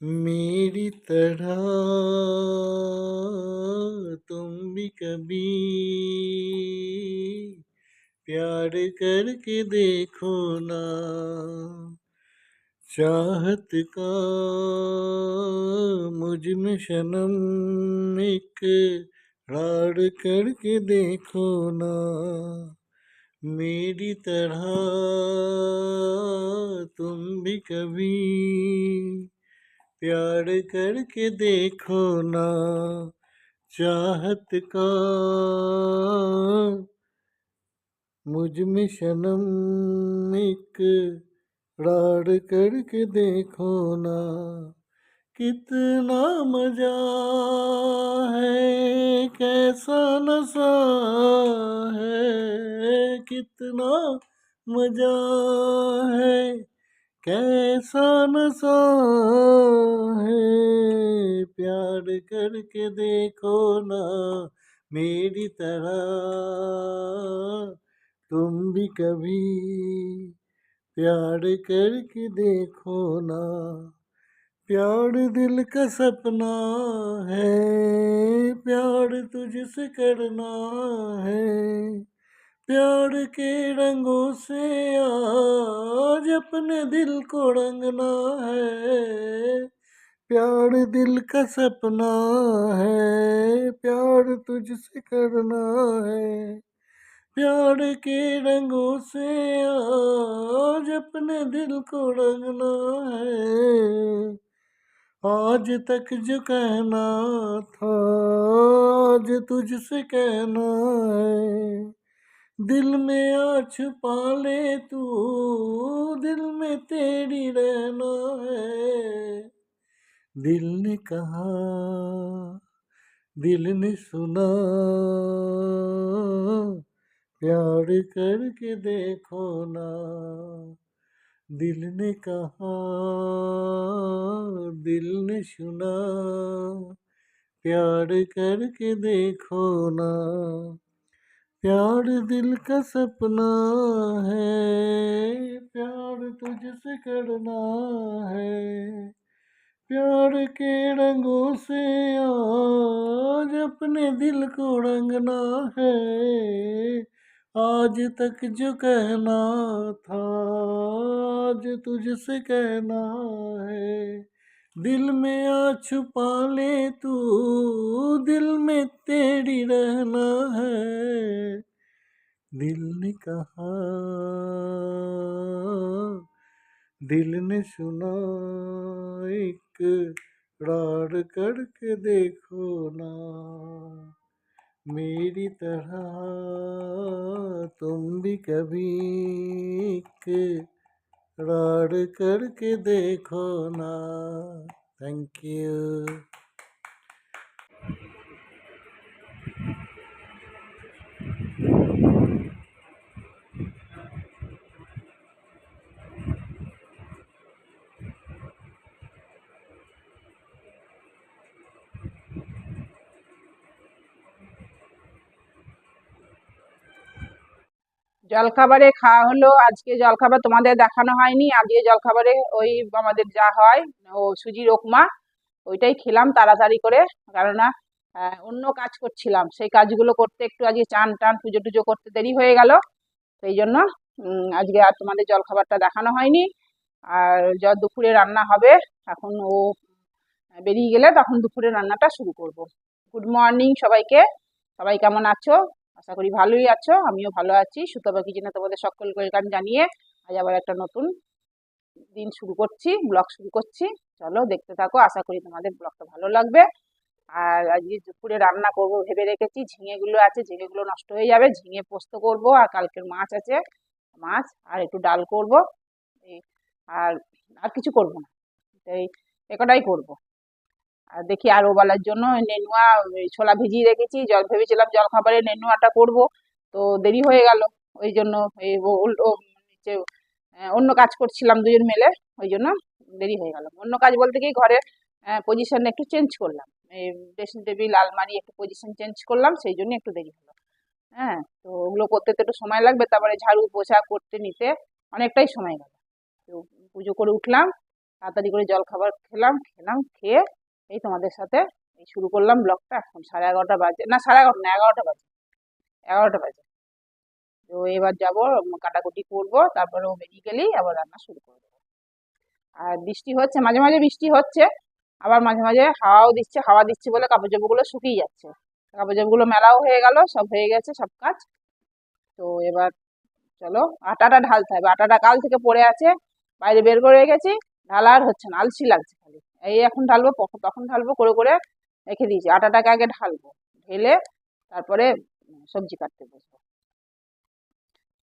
मेरी तरह तुम भी कभी प्यार करके देखो ना। चाहत का मुझ में सनम एक रार करके देखो ना। मेरी तरह तुम भी कभी प्यार करके देखो ना। चाहत का मुझ में सनम एक रार करके देखो ना। कितना मजा है कैसा नशा है, कितना मजा है कैसा नशा है। प्यार करके देखो ना मेरी तरह तुम भी कभी प्यार करके देखो ना। प्यार दिल का सपना है, प्यार तुझसे करना है। प्यार के रंगों से आज अपने दिल को रंगना है। प्यार दिल का सपना है, प्यार तुझसे करना है। प्यार के रंगों से आज अपने दिल को रंगना है। आज तक जो कहना था आज तुझसे कहना है। दिल में आ छुपा ले तू, दिल में तेरी रहना है। दिल ने कहा दिल ने सुना, प्यार करके देखो ना। दिल ने कहा दिल ने सुना, प्यार करके देखो ना। प्यार दिल का सपना है, प्यार तुझसे करना है। प्यार के रंगों से आज अपने दिल को रंगना है। आज तक जो कहना था आज तुझसे कहना है। दिल में आ छुपा ले तू, दिल में तेरी रहना है। दिल ने कहा दिल ने सुना, एक रार करके देखो ना। मेरी तरह तुम भी कभी एक रार करके देखो ना। Thank you. জলখাবারে খাওয়া হলো। আজকে জলখাবার তোমাদের দেখানো হয়নি। আজকে জলখাবারে ওই আমাদের যা হয় ও সুজির উপমা, ওইটাই খেলাম তাড়াতাড়ি করে। কেননা অন্য কাজ করছিলাম, সেই কাজগুলো করতে একটু আজকে চান টান পুজো টুজো করতে দেরি হয়ে গেল। সেই জন্য আজকে আর তোমাদের জলখাবারটা দেখানো হয়নি। আর যা দুপুরে রান্না হবে, এখন ও বেরিয়ে গেলে তখন দুপুরে রান্নাটা শুরু করব। গুড মর্নিং সবাইকে। সবাই কেমন আছো? আশা করি ভালোই আছো, আমিও ভালো আছি। সুতপা কিচেনে তোমাদের সকলকে ওয়েলকাম জানিয়ে আজ আবার একটা নতুন দিন শুরু করছি, ব্লগ শুরু করছি। চলো দেখতে থাকো, আশা করি তোমাদের ব্লগটা ভালো লাগবে। আর আজকে দুপুরে রান্না করব ভেবে রেখেছি, ঝিঙেগুলো আছে, ঝিঙেগুলো নষ্ট হয়ে যাবে, ঝিঙে পোস্ত করব। আর কালকের মাছ আছে, মাছ আর একটু ডাল করব। আর আর কিছু করব না, এই একটাই করব। আর দেখি আর ওবেলার জন্য নেনুয়া ছোলা ভিজিয়ে রেখেছি। ভেবেছিলাম জলখাবারে নেনুয়াটা করব, তো দেরি হয়ে গেল। ওই জন্য এই অন্য কাজ করছিলাম দুজন মিলে, ওই জন্য দেরি হয়ে গেল। অন্য কাজ বলতে কি ঘরে পজিশন একটু চেঞ্জ করলাম, এই ড্রেসিং টেবিল আলমারি একটু পজিশন চেঞ্জ করলাম, সেই জন্য একটু দেরি হলো। হ্যাঁ, তো ওগুলো করতে তো একটু সময় লাগবে, তারপরে ঝাড়ু পোছা করতে নিতে অনেকটাই সময় গেল। তো পুজো করে উঠলাম, তাড়াতাড়ি করে জলখাবার খেলাম খেয়ে এই তোমাদের সাথে এই শুরু করলাম ব্লগটা। এখন 11:30 বাজে, না 11:30 না, 11টা বাজে, 11টা বাজে। তো এবার যাবো, কাটাকুটি করবো, তারপরে ও বেরিয়ে গেলেই আবার রান্না শুরু করে দেবো। আর বৃষ্টি হচ্ছে, মাঝে মাঝে বৃষ্টি হচ্ছে, আবার মাঝে মাঝে হাওয়া দিচ্ছে বলে কাপড় চোপড়গুলো শুকিয়ে যাচ্ছে। কাপড় চোপড়গুলো মেলাও হয়ে গেল, সব হয়ে গেছে সব কাজ। তো এবার চলো আটাটা ঢালতে হবে। আটাটা কাল থেকে পড়ে আছে, বাইরে বের করে রেখেছি, ঢালা আর হচ্ছে না, আলসি লাগছে খালি। এই এখন ঢালবো, তখন ঢালবো করে করে রেখে দিয়েছি। আটাটাকে আগে ঢালবো, ঢেলে তারপরে সবজি কাটতে বসবো।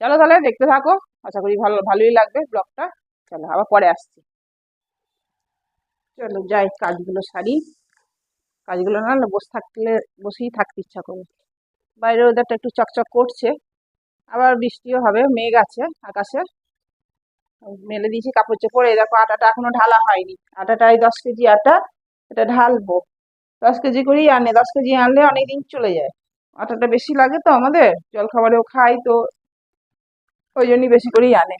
চলো তাহলে দেখতে থাকো, আশা করি ভালোই লাগবে ব্লগটা। চলো আবার পরে আসছি। চলো যাই, কাজগুলো সারি। কাজগুলো না বসেই থাকতে ইচ্ছা করে। বাইরের ওয়েদারটা একটু চকচক করছে, আবার বৃষ্টিও হবে, মেঘ আছে আকাশে। মেলে দিয়েছি কাপড় চোপড়। এই দেখো আটাটা এখনো ঢালা হয়নি। আটাটা এই 10 কেজি আটা, এটা ঢালবো। 10 কেজি করেই আনে, 10 কেজি আনলে অনেকদিন চলে যায়। আটাটা বেশি লাগে তো আমাদের, জলখাবারেও খাই তো, ওই জন্যই বেশি করেই আনে।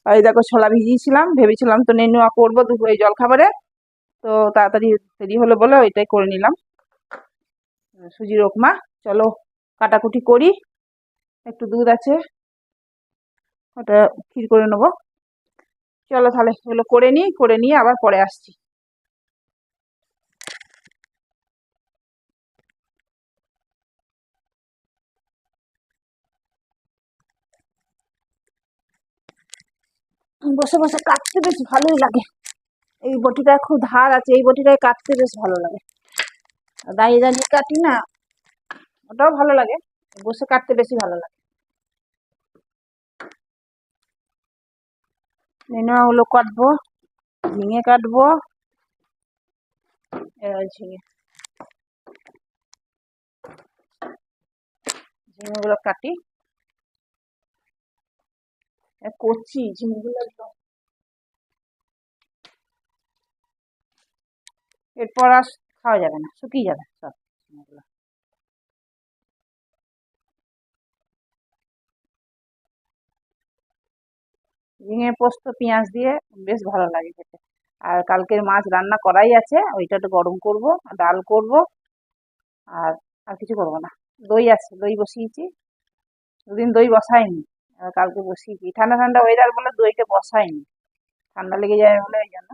আর এই দেখো ছোলা ভিজিয়েছিলাম, ভেবেছিলাম তো নেনুয়া করবো দুপুর এই জলখাবারে, তো তাড়াতাড়ি দেরি হলো বলে ওইটাই করে নিলাম, সুজির উপমা। চলো কাটাকুটি করি, একটু দুধ আছে, ওটা ক্ষীর করে নেবো। চলো তাহলে এগুলো করে নিয়ে আবার পরে আসছি। বসে বসে কাটতে বেশ ভালোই লাগে। এই বটিটা খুব ধার আছে, এই বটিটায় কাটতে বেশ ভালো লাগে। দাঁড়িয়ে দাঁড়িয়ে কাটি না, ওটাও ভালো লাগে, বসে কাটতে বেশি ভালো লাগে। নেনুয়া গুলো কাটবো, ঝিঙে কাটবো, ঝিঙে ঝিঙেগুলো কাটি, কচি ঝিঙেগুলো একদম। এরপর আর খাওয়া যাবে না, শুকিয়ে যাবে সব ঝিঙেগুলো। ঝিঙে পোস্ত পেঁয়াজ দিয়ে বেশ ভালো লাগে খেতে। আর কালকের মাছ রান্না করাই আছে, ওইটা একটু গরম করব, ডাল করব, আর আর কিছু করবো না। দই আছে, দই বসিয়েছি, দুদিন দই বসাইনি, কালকে বসিয়েছি। ঠান্ডা ঠান্ডা ওয়েদার বলে দইটা বসাইনি, ঠান্ডা লেগে যায় বলে ওই জন্য।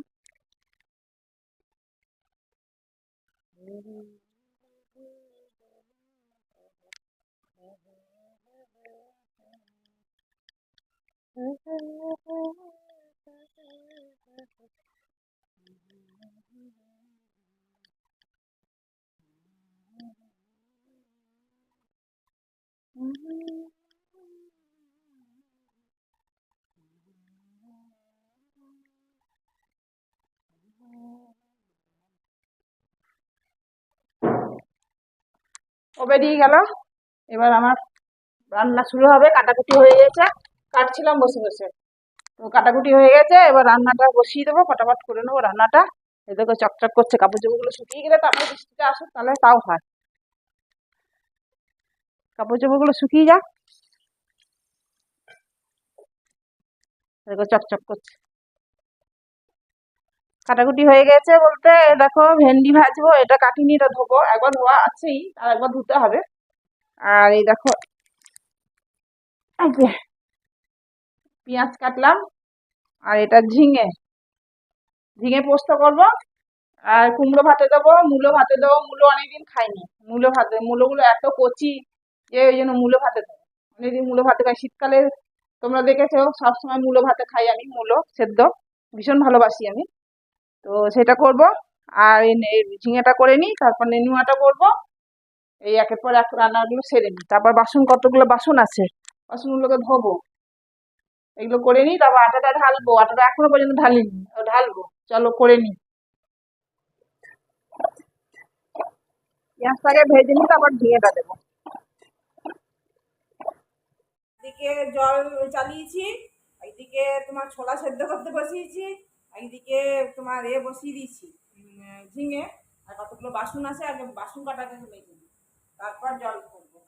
ও বেরিয়ে গেল, এবার আমার রান্না শুরু হবে। কাটাকুটি হয়ে গেছে, কাটছিলাম বসে বসে, তো কাটাকুটি হয়ে গেছে, এবার রান্নাটা বসিয়ে দেবো, ফটাফট করে নেবো রান্নাটা। এদিকে চকচক করছে, কাপড় চোপড়গুলো শুকিয়ে গেলে তারপরে বৃষ্টিটা আসুক, তাহলে তাও হয়। কাপড় চোপড়গুলো শুকিয়ে যাক, এদিকে চকচক করছে। কাটাকুটি হয়ে গেছে বলতে দেখো ভেন্ডি ভাজবো, এটা কাটিনি, এটা ধোবো, একবার ধোয়া আছেই, আর একবার ধুতে হবে। আর এই দেখো এই যে পেঁয়াজ কাটলাম, আর এটা ঝিঙে, ঝিঙে পোস্ত করব। আর কুমড়ো ভাতে দেবো, মূলো ভাতে দেবো, মূলো অনেকদিন খাইনি। মূলোগুলো এত কচি যে ওই জন্য মূলো ভাতে দেবো। অনেকদিন মূলো ভাতে খাই, শীতকালে তোমরা দেখেছো সবসময় মূলো ভাতে খাই আমি, মূলো সেদ্ধ ভীষণ ভালোবাসি আমি, তো সেটা করব। আর এই ঝিঙেটা করে নিই, তারপর নেনুয়াটা করবো। এই একের পর এক রান্নাগুলো সেরে নিই, তারপর কতগুলো বাসন আছে, বাসনগুলোকে ধোবো, এগুলো করে নিই, তারপর আটাটা ঢালবো। আটাটা এখনো পর্যন্ত ঢালিনি, ঢালবো। চলো করে নিই। পেঁয়াজটাকে ভেজে নিই, তারপর ঝিঙেটা দেবো। এদিকে জল চালিয়েছি, এইদিকে তোমার ছোলা সেদ্ধ করতে বসিয়েছি, এইদিকে তোমার বসিয়ে দিয়েছি ঝিঙে। আর কতগুলো বাসন আছে, আগে বাসন কাটাকে মেজে নিই, তারপর জল করবো।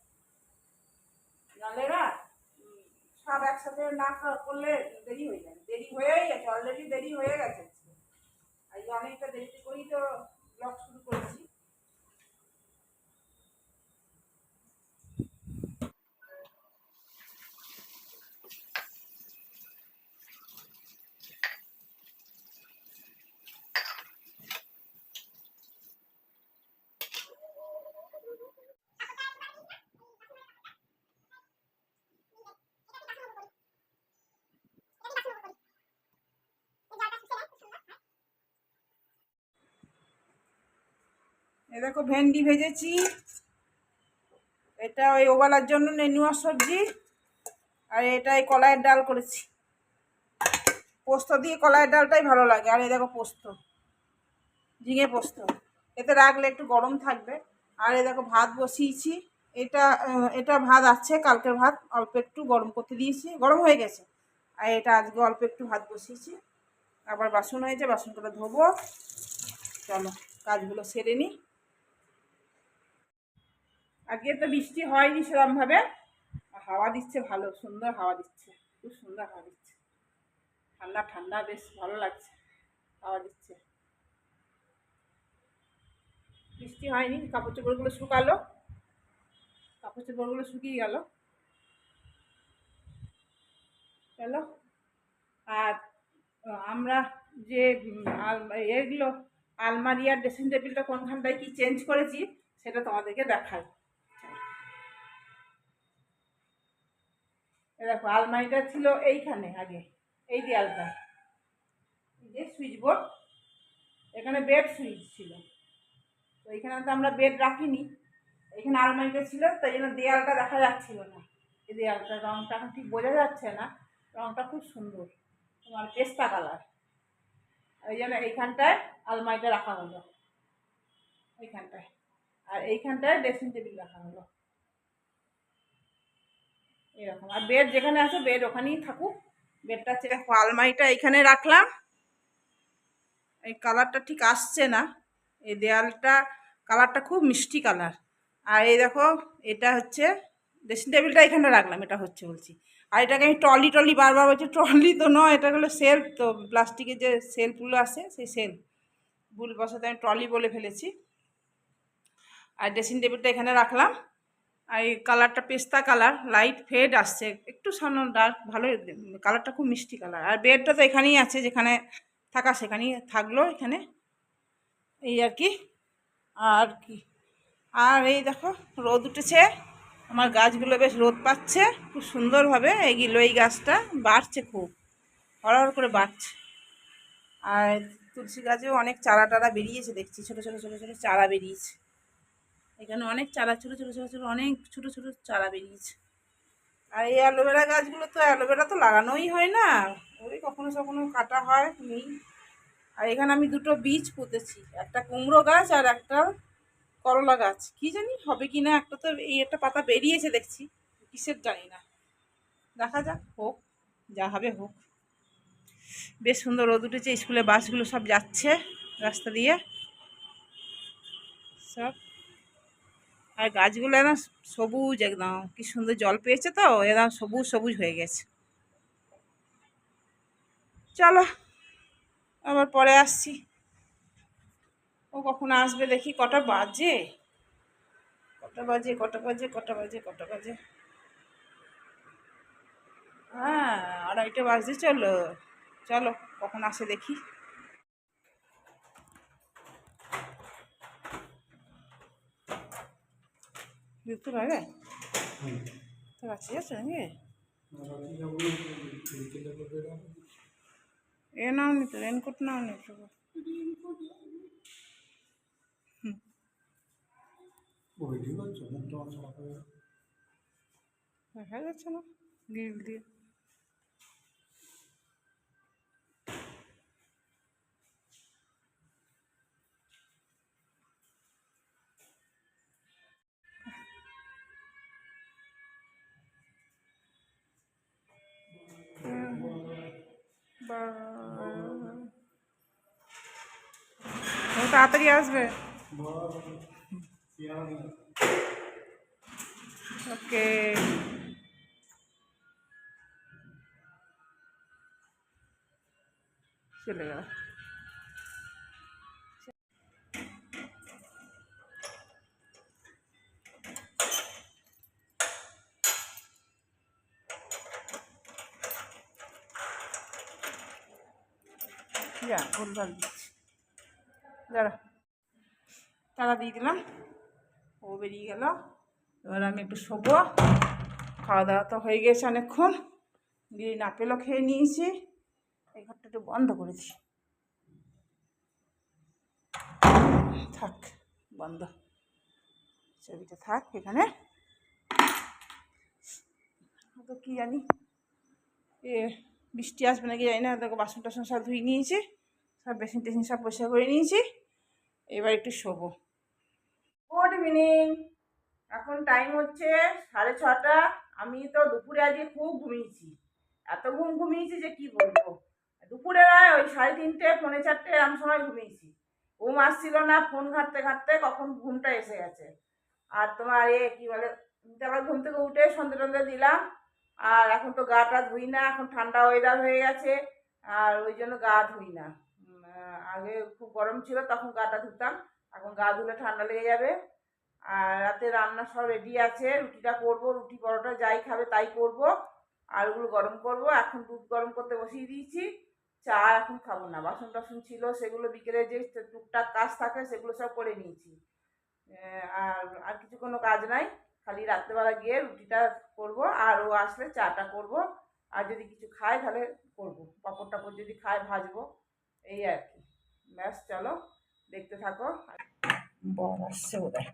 নাহলে না সব একসাথে না করলে দেরি হয়ে যাবে, দেরি হয়েই গেছে, অলরেডি দেরি হয়ে গেছে। এ দেখো ভেন্ডি ভেজেছি, এটা ওই ওবেলার জন্য নেনুয়া সবজি, আর এটা এই কলাইয়ের ডাল করেছি। পোস্ত দিয়ে কলাইয়ের ডালটাই ভালো লাগে। আর এই দেখো পোস্ত, ঝিঙে পোস্ত, এতে রাখলে একটু গরম থাকবে। আর এই দেখো ভাত বসিয়েছি, এটা ভাত আছে, কালকের ভাত অল্প একটু গরম করতে দিয়েছি, গরম হয়ে গেছে। আর এটা আজকে অল্প একটু ভাত বসিয়েছি। আবার বাসন হয়েছে, বাসনগুলো ধোবো। চলো কাজগুলো সেরে নিই। আজকে তো বৃষ্টি হয়নি সেরকমভাবে, হাওয়া দিচ্ছে, ভালো সুন্দর হাওয়া দিচ্ছে, খুব সুন্দর হাওয়া দিচ্ছে, ঠান্ডা ঠান্ডা, বেশ ভালো লাগছে হাওয়া দিচ্ছে। বৃষ্টি হয়নি, কাপড় চোপড়গুলো শুকালো, কাপড় চোপড়গুলো শুকিয়ে গেল। চলো, আর আমরা যে এগুলো আলমারি আর ড্রেসিং টেবিলটা কোনখানটায় কি চেঞ্জ করেছি সেটা তোমাদেরকে দেখাই। দেখো আলমারিটা ছিল এইখানে আগে, এই দেয়ালটা, এই যে সুইচ বোর্ড, এখানে বেড সুইচ ছিল, তো এইখানে তো আমরা বেড রাখিনি, এখানে আলমারিটা ছিল, তাই জন্য দেয়ালটা দেখা যাচ্ছিল না। এই দেয়ালটা রঙটা এখন ঠিক বোঝা যাচ্ছে না, রঙটা খুব সুন্দর, তোমার পেস্তা কালার। ওই জন্য এইখানটায় আলমারিটা রাখা হলো, এইখানটায়, আর এইখানটায় ড্রেসিং টেবিল রাখা হলো এরকম। আর বেড যেখানে আছে বেড ওখানেই থাকুক, বেডটা হচ্ছে দেখো, আলমারিটা এইখানে রাখলাম, এই কালারটা ঠিক আসছে না, এই দেয়ালটা কালারটা খুব মিষ্টি কালার। আর এই দেখো এটা হচ্ছে ড্রেসিং টেবিলটা এখানে রাখলাম, এটা হচ্ছে বলছি। আর এটাকে আমি ট্রলি বারবার বলছি, ট্রলি তো নয়, এটা হলো সেলফ, তো প্লাস্টিকের যে সেলফগুলো আছে সেই সেলফ, ভুল বসাতে আমি ট্রলি বলে ফেলেছি। আর ড্রেসিং টেবিলটা এখানে রাখলাম, আর এই কালারটা পেস্তা কালার, লাইট ফেড আসছে, একটু সামনে ডার্ক, ভালো কালারটা, খুব মিষ্টি কালার। আর বেডটা তো এখানেই আছে, যেখানে থাকা সেখানেই থাকলো, এখানে এই আর কি। আর কি, আর এই দেখো রোদ উঠেছে, আমার গাছগুলো বেশ রোদ পাচ্ছে খুব সুন্দরভাবে, এইগুলো এই গাছটা বাড়ছে, খুব হড়হড় করে বাড়ছে। আর তুলসী গাছেও অনেক চারা টারা বেরিয়েছে দেখছি, ছোটো ছোটো ছোটো ছোটো চারা বেরিয়েছে, এখানে অনেক চারা, ছোটো ছোটো ছোটো ছোটো অনেক ছোটো ছোটো চারা বেরিয়েছে। আর এই অ্যালোভেরা গাছগুলো তো, অ্যালোভেরা তো লাগানোই হয় না, ওই কখনো কখনো কাটা হয়, নেই। আর এখানে আমি দুটো বীজ পুঁতেছি, একটা কুমড়ো গাছ আর একটা করলা গাছ, কি জানি হবে কি না, একটা তো এই একটা পাতা বেরিয়েছে দেখছি, কিসের জানি না, দেখা যাক, হোক যা হবে হোক। বেশ সুন্দর রোদ উঠেছে, স্কুলে বাসগুলো সব যাচ্ছে রাস্তা দিয়ে সব। আর গাছগুলো একদম সবুজ, একদম কি সুন্দর জল পেয়েছে, তো একদম সবুজ সবুজ হয়ে গেছে। চলো আবার পরে আসছি, ও কখন আসবে দেখি, কটা বাজে, কটা বাজে, কটা বাজে, কটা বাজে, কটা বাজে, হ্যাঁ 2:30 বাজে। চলো চলো কখন আসে দেখি। দেখতে পাবে তো বাচ্চা যাচ্ছে নাকি, এ নাও নি তো, রেনকোট নাও নি তো, দেখা যাচ্ছে না গ্রিল দিয়ে। ও তাড়াতাড়ি আসবে, ওকে। চলে গেল। যা ভুলভাল দিচ্ছি, দাঁড়া, তারা দিয়ে দিলাম, ও বেরিয়ে গেল। এবার আমি একটু শোবো, খাওয়া দাওয়া তো হয়ে গেছে অনেকক্ষণ, গ্রিন আপেলও খেয়ে নিয়েছি, এই ঘরটা একটু বন্ধ করেছি, থাক বন্ধ, ছবিটা থাক এখানে। তো কি জানি এ বৃষ্টি আসবে নাকি জানি না। দেখো বাসন টাসন সব ধুয়ে নিয়েছি, সব বেসিন টেসিন সব পরিষ্কার করে নিয়েছি। এবার একটু শোবো। Good evening. এখন টাইম হচ্ছে 6:30। আমি তো দুপুরে আজকে খুব ঘুমিয়েছি, এত ঘুমিয়েছি যে কি বলবো। দুপুরে ওই 3:30 4:45 এরকম সময় ঘুমিয়েছি। ঘুম আসছিল না, ফোন ঘাঁটতে ঘাঁটতে কখন ঘুমটা এসে গেছে। আর তোমার কি বলে, আবার ঘুম থেকে উঠে সন্ধে টন্ধে দিলাম। আর এখন তো গাটা ধুই না, এখন ঠান্ডা ওয়েদার হয়ে গেছে, আর ওই জন্য গা ধুই না। আগে খুব গরম ছিল তখন গাটা ধুতাম, এখন গা ধুলে ঠান্ডা লেগে যাবে। আর রাতে রান্না সব রেডি আছে, রুটিটা করব, রুটি পরোটা যাই খাবে তাই করব। আর ওগুলো গরম করব। এখন দুধ গরম করতে বসিয়ে দিয়েছি। চা এখন খাবো না, বাসন টাসন ছিল সেগুলো বিকেলে যে টুকটাক কাজ থাকে সেগুলো সব করে নিয়েছি। আর আর কিছু কোনো কাজ নাই, খালি রাত্রেবেলা গিয়ে রুটিটা করব, আর ও আসলে চাটা করব। আর যদি কিছু খায় তাহলে করব, পাঁপড় টাপড় যদি খায় ভাজবো, এই আর কি। ব্যাস, চলো দেখতে থাকো। বর আসছে বোধহয়,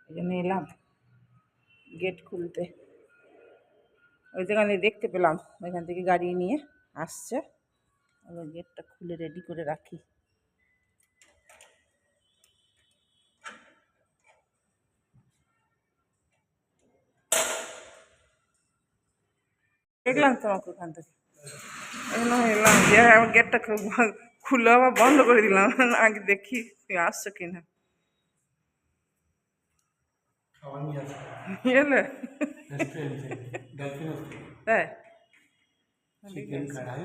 এই জন্য এলাম গেট খুলতে। ওই যেখানে দেখতে পেলাম ওইখান থেকে গাড়ি নিয়ে আসছে, ওই গেটটা খুলে রেডি করে রাখি। দেখলাম তোমাকে ওখান থেকে, এলাম যে আমার গেটটা খুলে আবার বন্ধ করে দিলাম, আগে দেখি তুই আসছো কিনা। এলে তাই चिकन कढ़ाई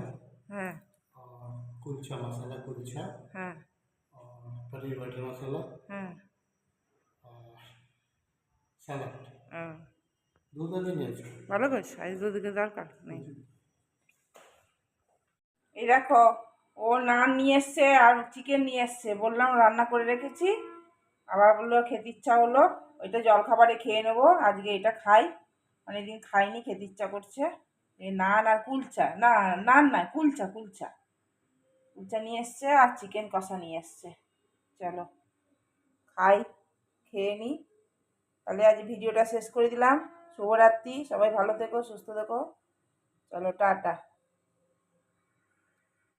হ্যাঁ और कुलचा मसाला कुलचा হ্যাঁ और पनीर बटर मसाला হ্যাঁ और सैलड। হ্যাঁ दूध नहीं আছে। ভালো করেছো, আজ দুদিকে দরকার নেই। এই দেখো, ও নান নিয়ে এসছে আর চিকেন নিয়ে এসছে, বললাম রান্না করে রেখেছি। আবার বললো খেতে ইচ্ছা হলো, ওইটা জলখাবারে খেয়ে নেবো, আজকে এটা খাই, অনেকদিন খাইনি, খেতে ইচ্ছা করছে। এই নান আর কুলচা, না নান না, কুলচা কুলচা কুলচা নিয়ে এসছে আর চিকেন কষা নিয়ে এসছে। চলো খাই, খেয়ে নিই। তাহলে আজ ভিডিওটা শেষ করে দিলাম। শুভরাত্রি, সবাই ভালো থেকো, সুস্থ থেকো। চলো টাটা।